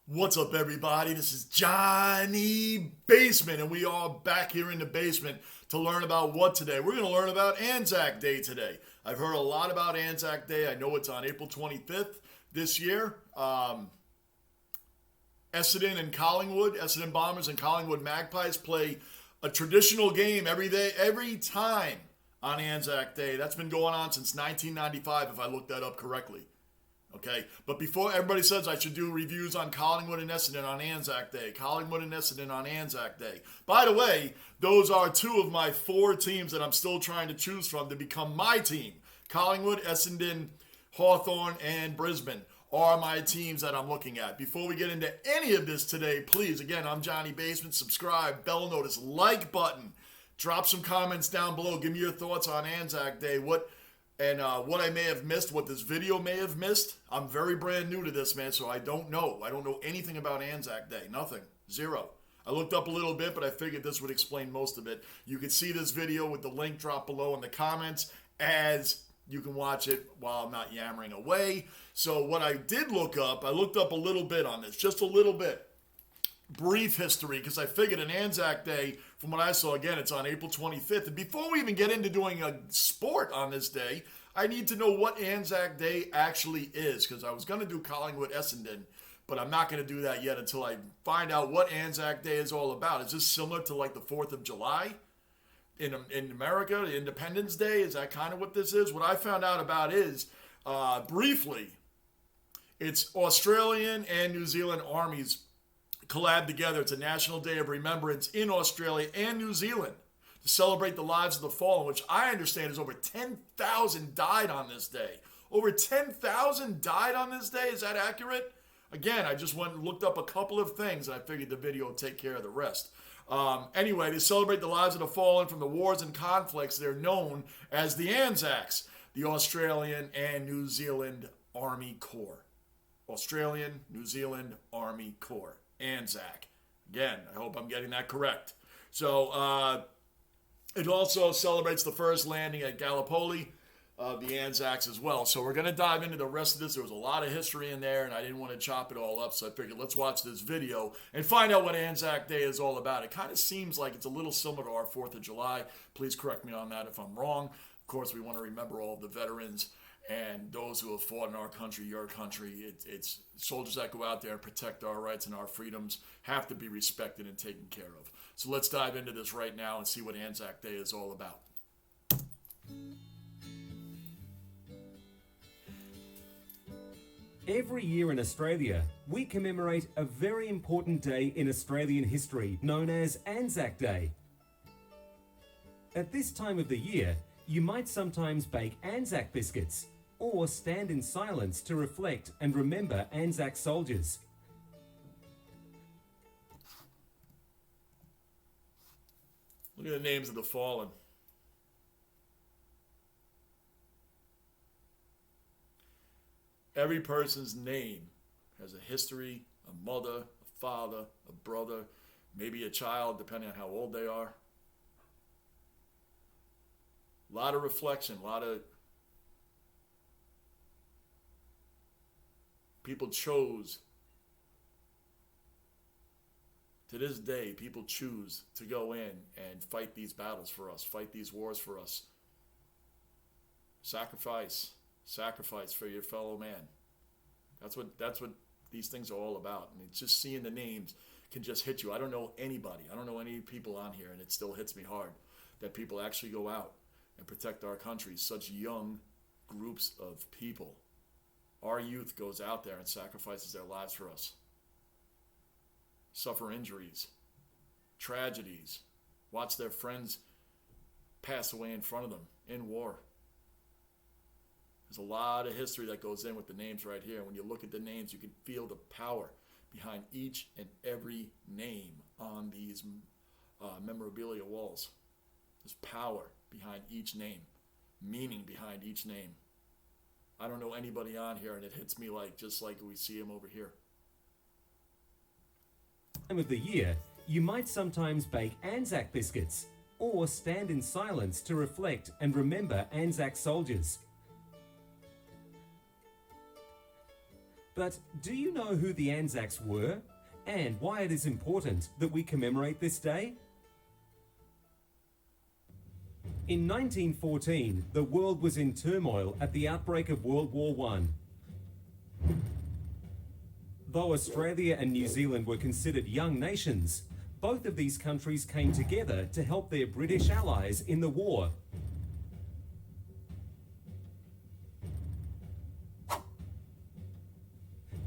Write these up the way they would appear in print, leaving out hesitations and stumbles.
What's up, everybody? This is Johnny Basement, and we are back here in the basement to learn about what today? We're going to learn about Anzac Day today. I've heard a lot about Anzac Day. I know it's on April 25th this year. Essendon and Collingwood, Essendon Bombers and Collingwood Magpies play a traditional game every day, every time on Anzac Day. That's been going on since 1995, if I looked that up correctly. Okay, but before everybody says I should do reviews on Collingwood and Essendon on Anzac Day, Collingwood and Essendon on Anzac Day. By the way, those are two of my four teams that I'm still trying to choose from to become my team. Collingwood, Essendon, Hawthorn, and Brisbane are my teams that I'm looking at. Before we get into any of this today, please, again, I'm Johnny Basement. Subscribe, bell notice, like button. Drop some comments down below. Give me your thoughts on Anzac Day. What I may have missed, what this video may have missed. I'm very brand new to this, man, so I don't know. I don't know anything about Anzac Day. Nothing. Zero. I looked up a little bit, but I figured this would explain most of it. You can see this video with the link drop below in the comments as you can watch it while I'm not yammering away. So what I did look up, I looked up a little bit on this, just a little bit. Brief history, because I figured an Anzac Day, from what I saw, again, it's on April 25th. And before we even get into doing a sport on this day, I need to know what Anzac Day actually is, because I was going to do Collingwood Essendon, but I'm not going to do that yet until I find out what Anzac Day is all about. Is this similar to like the 4th of July in America, Independence Day? Is that kind of what this is? What I found out about is, briefly, it's Australian and New Zealand armies collab together. It's a national day of remembrance in Australia and New Zealand to celebrate the lives of the fallen, which I understand is over 10,000 died on this day. Over 10,000 died on this day? Is that accurate? Again, I just went and looked up a couple of things, and I figured the video would take care of the rest. Anyway, to celebrate the lives of the fallen from the wars and conflicts, they're known as the Anzacs, the Australian and New Zealand Army Corps. Australian, New Zealand Army Corps. Anzac. Again, I hope I'm getting that correct. So, it also celebrates the first landing at Gallipoli of the Anzacs as well. So we're going to dive into the rest of this. There was a lot of history in there, and I didn't want to chop it all up, so I figured let's watch this video and find out what Anzac Day is all about. It kind of seems like it's a little similar to our 4th of July. Please correct me on that if I'm wrong. Of course, we want to remember all of the veterans and those who have fought in our country, your country. It's soldiers that go out there and protect our rights and our freedoms have to be respected and taken care of. So let's dive into this right now and see what Anzac Day is all about. Every year in Australia, we commemorate a very important day in Australian history known as Anzac Day. At this time of the year, you might sometimes bake Anzac biscuits or stand in silence to reflect and remember Anzac soldiers. Look at the names of the fallen. Every person's name has a history, a mother, a father, a brother, maybe a child, depending on how old they are. A lot of reflection, a lot of people chose, to this day, people choose to go in and fight these battles for us, fight these wars for us. Sacrifice for your fellow man. That's what these things are all about. I mean, just seeing the names can just hit you. I don't know anybody. I don't know any people on here, and it still hits me hard that people actually go out and protect our country. Such young groups of people. Our youth goes out there and sacrifices their lives for us. Suffer injuries, tragedies, watch their friends pass away in front of them in war. There's a lot of history that goes in with the names right here. When you look at the names, you can feel the power behind each and every name on these memorabilia walls. There's power behind each name, meaning behind each name. I don't know anybody on here, and it hits me just like we see him over here. Time of the year, you might sometimes bake Anzac biscuits or stand in silence to reflect and remember Anzac soldiers. But do you know who the Anzacs were and why it is important that we commemorate this day? In 1914, the world was in turmoil at the outbreak of World War I. Though Australia and New Zealand were considered young nations, both of these countries came together to help their British allies in the war.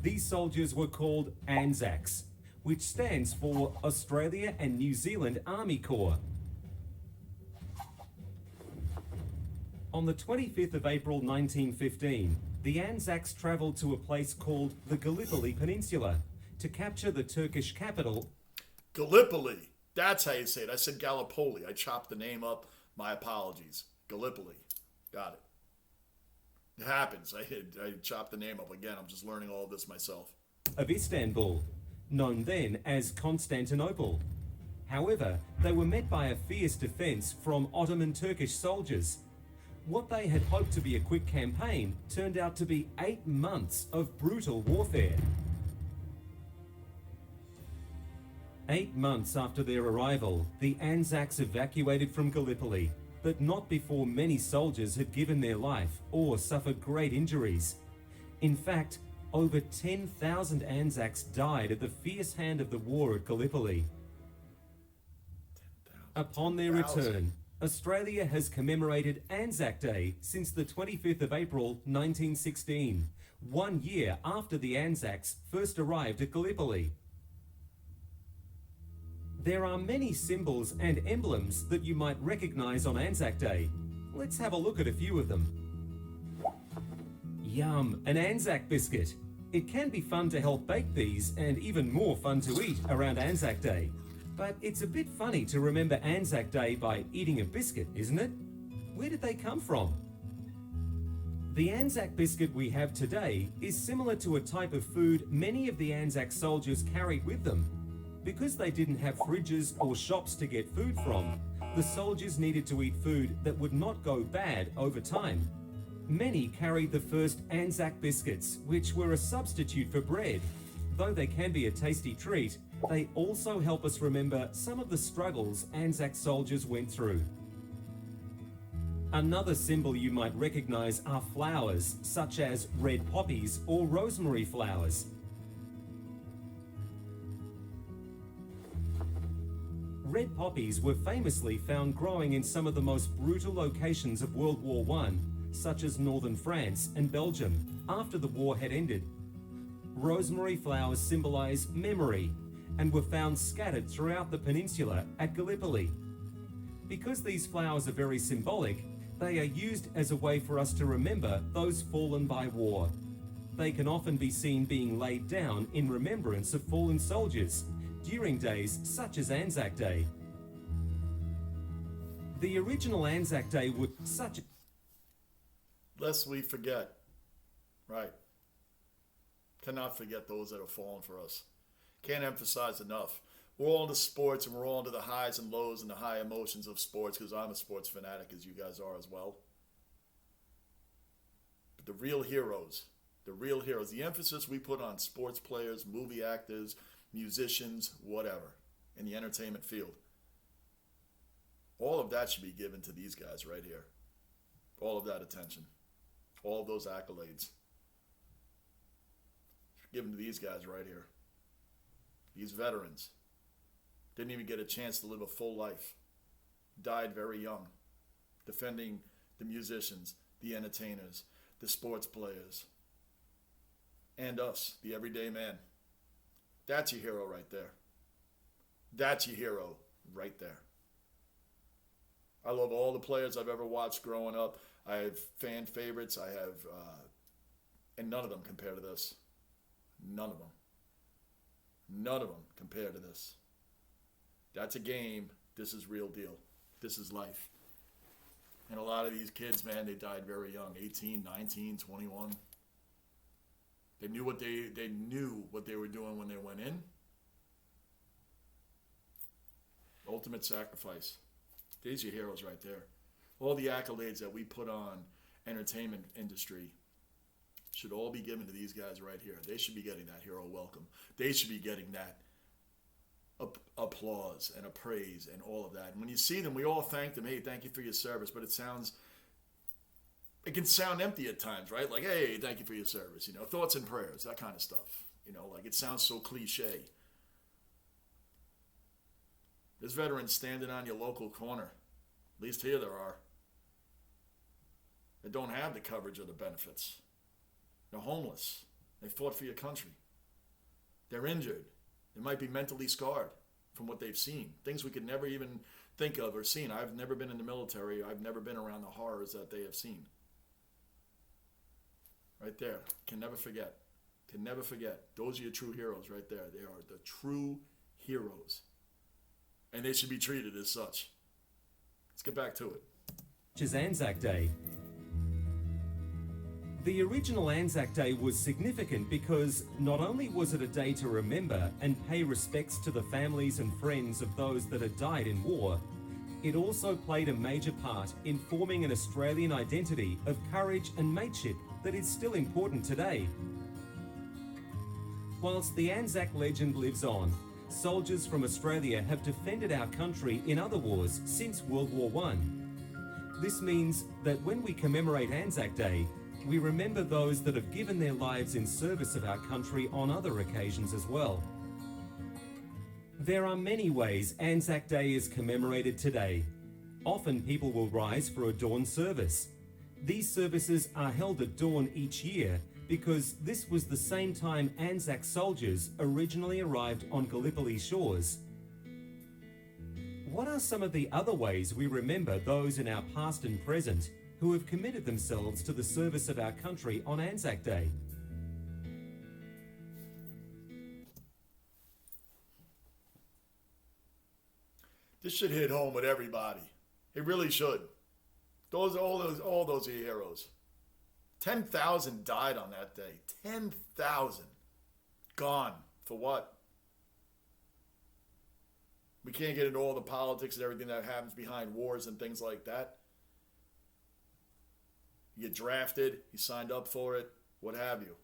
These soldiers were called Anzacs, which stands for Australia and New Zealand Army Corps. On the 25th of April 1915, the Anzacs travelled to a place called the Gallipoli Peninsula to capture the Turkish capital. Gallipoli. That's how you say it. I said Gallipoli. I chopped the name up. My apologies. Gallipoli. Got it. It happens. I chopped the name up again. I'm just learning all of this myself. Of Istanbul, known then as Constantinople. However, they were met by a fierce defence from Ottoman Turkish soldiers. What they had hoped to be a quick campaign turned out to be 8 months of brutal warfare. 8 months after their arrival, the Anzacs evacuated from Gallipoli, but not before many soldiers had given their life or suffered great injuries. In fact, over 10,000 Anzacs died at the fierce hand of the war at Gallipoli. Upon their return, Australia has commemorated Anzac Day since the 25th of April 1916, 1 year after the Anzacs first arrived at Gallipoli. There are many symbols and emblems that you might recognise on Anzac Day. Let's have a look at a few of them. Yum, an Anzac biscuit. It can be fun to help bake these and even more fun to eat around Anzac Day. But it's a bit funny to remember Anzac Day by eating a biscuit, isn't it? Where did they come from? The Anzac biscuit we have today is similar to a type of food many of the Anzac soldiers carried with them. Because they didn't have fridges or shops to get food from, the soldiers needed to eat food that would not go bad over time. Many carried the first Anzac biscuits, which were a substitute for bread. Though they can be a tasty treat, they also help us remember some of the struggles Anzac soldiers went through. Another symbol you might recognise are flowers, such as red poppies or rosemary flowers. Red poppies were famously found growing in some of the most brutal locations of World War I, such as northern France and Belgium, after the war had ended. Rosemary flowers symbolise memory and were found scattered throughout the peninsula at Gallipoli. Because these flowers are very symbolic, they are used as a way for us to remember those fallen by war. They can often be seen being laid down in remembrance of fallen soldiers during days such as Anzac Day. The original Anzac Day would such... Lest we forget. Right. Cannot forget those that have fallen for us. Can't emphasize enough. We're all into sports and we're all into the highs and lows and the high emotions of sports because I'm a sports fanatic as you guys are as well. But the real heroes, the emphasis we put on sports players, movie actors, musicians, whatever, in the entertainment field, all of that should be given to these guys right here. All of that attention. All of those accolades. Given to these guys right here. These veterans. Didn't even get a chance to live a full life. Died very young. Defending the musicians, the entertainers, the sports players, and us, the everyday man. That's your hero right there. That's your hero right there. I love all the players I've ever watched growing up. I have fan favorites. And none of them compare to this. None of them. None of them compare to this. That's a game. This is real deal. This is life. And a lot of these kids, man, they died very young. 18, 19, 21. They knew what they were doing when they went in. Ultimate sacrifice. These are your heroes right there. All the accolades that we put on entertainment industry should all be given to these guys right here. They should be getting that hero welcome. They should be getting that applause and a praise and all of that. And when you see them, we all thank them. Hey, thank you for your service. But it can sound empty at times, right? Like, hey, thank you for your service. Thoughts and prayers, that kind of stuff. Like it sounds so cliche. There's veterans standing on your local corner. At least here there are. They don't have the coverage or the benefits. They're homeless. They fought for your country. They're injured. They might be mentally scarred from what they've seen. Things we could never even think of or seen. I've never been in the military. I've never been around the horrors that they have seen. Right there. Can never forget. Can never forget. Those are your true heroes right there. They are the true heroes. And they should be treated as such. Let's get back to it. Which is Anzac Day. The original Anzac Day was significant because not only was it a day to remember and pay respects to the families and friends of those that had died in war, it also played a major part in forming an Australian identity of courage and mateship that is still important today. Whilst the Anzac legend lives on, soldiers from Australia have defended our country in other wars since World War I. This means that when we commemorate Anzac Day, we remember those that have given their lives in service of our country on other occasions as well. There are many ways Anzac Day is commemorated today. Often people will rise for a dawn service. These services are held at dawn each year because this was the same time Anzac soldiers originally arrived on Gallipoli shores. What are some of the other ways we remember those in our past and present who have committed themselves to the service of our country on Anzac Day? This should hit home with everybody. It really should. All those are heroes. 10,000 died on that day. 10,000 gone. For what? We can't get into all the politics and everything that happens behind wars and things like that. You get drafted, you signed up for it, what have you.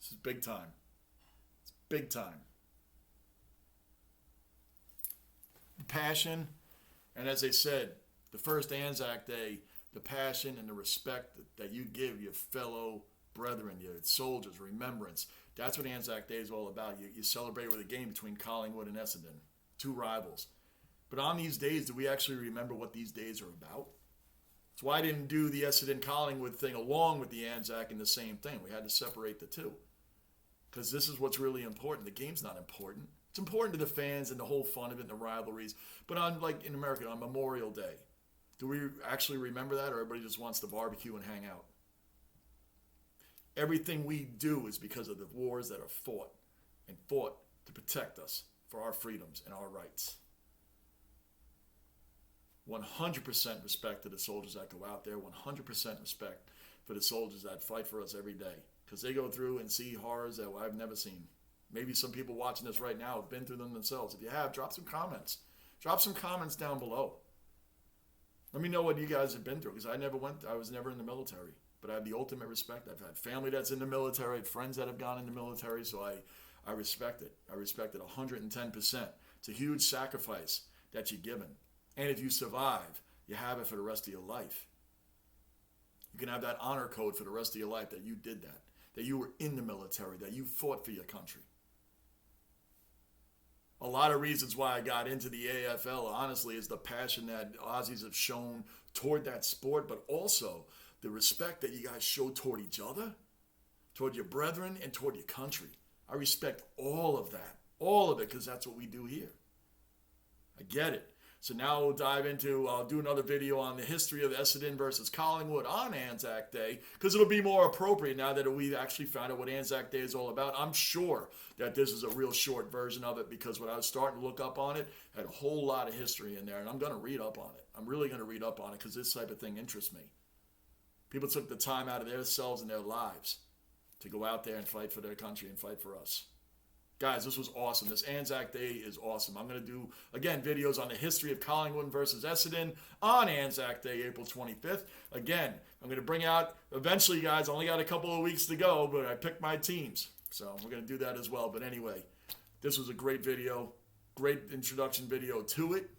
This is big time. It's big time. Passion, and as I said, the first Anzac Day, the passion and the respect that you give your fellow brethren, your soldiers, remembrance. That's what Anzac Day is all about. You celebrate with a game between Collingwood and Essendon, two rivals. But on these days, do we actually remember what these days are about? That's why I didn't do the Essendon-Collingwood thing along with the Anzac in the same thing. We had to separate the two. Because this is what's really important. The game's not important. It's important to the fans and the whole fun of it and the rivalries. But on, like in America, on Memorial Day, do we actually remember that, or everybody just wants to barbecue and hang out? Everything we do is because of the wars that are fought to protect us for our freedoms and our rights. 100% respect to the soldiers that go out there. 100% respect for the soldiers that fight for us every day. Because they go through and see horrors that I've never seen. Maybe some people watching this right now have been through them themselves. If you have, drop some comments. Drop some comments down below. Let me know what you guys have been through, because I was never in the military. But I have the ultimate respect. I've had family that's in the military, friends that have gone in the military, so I respect it. I respect it 110%. It's a huge sacrifice that you're given. And if you survive, you have it for the rest of your life. You can have that honor code for the rest of your life that you did that you were in the military, that you fought for your country. A lot of reasons why I got into the AFL, honestly, is the passion that Aussies have shown toward that sport, but also the respect that you guys show toward each other, toward your brethren, and toward your country. I respect all of it, because that's what we do here. I get it. So now I'll do another video on the history of Essendon versus Collingwood on Anzac Day, because it'll be more appropriate now that we've actually found out what Anzac Day is all about. I'm sure that this is a real short version of it, because when I was starting to look up on it, had a whole lot of history in there, and I'm going to read up on it. I'm really going to read up on it, because this type of thing interests me. People took the time out of themselves and their lives to go out there and fight for their country and fight for us. Guys, this was awesome. This Anzac Day is awesome. I'm going to do, again, videos on the history of Collingwood versus Essendon on Anzac Day, April 25th. Again, I'm going to bring out, eventually, guys, I only got a couple of weeks to go, but I picked my teams. So we're going to do that as well. But anyway, this was a great video, great introduction video to it.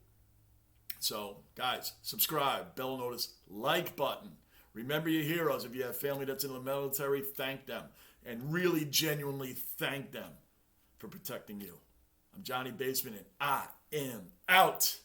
So, guys, subscribe, bell notice, like button. Remember your heroes. If you have family that's in the military, thank them. And really, genuinely thank them for protecting you. I'm Johnny Baseman, and I am out.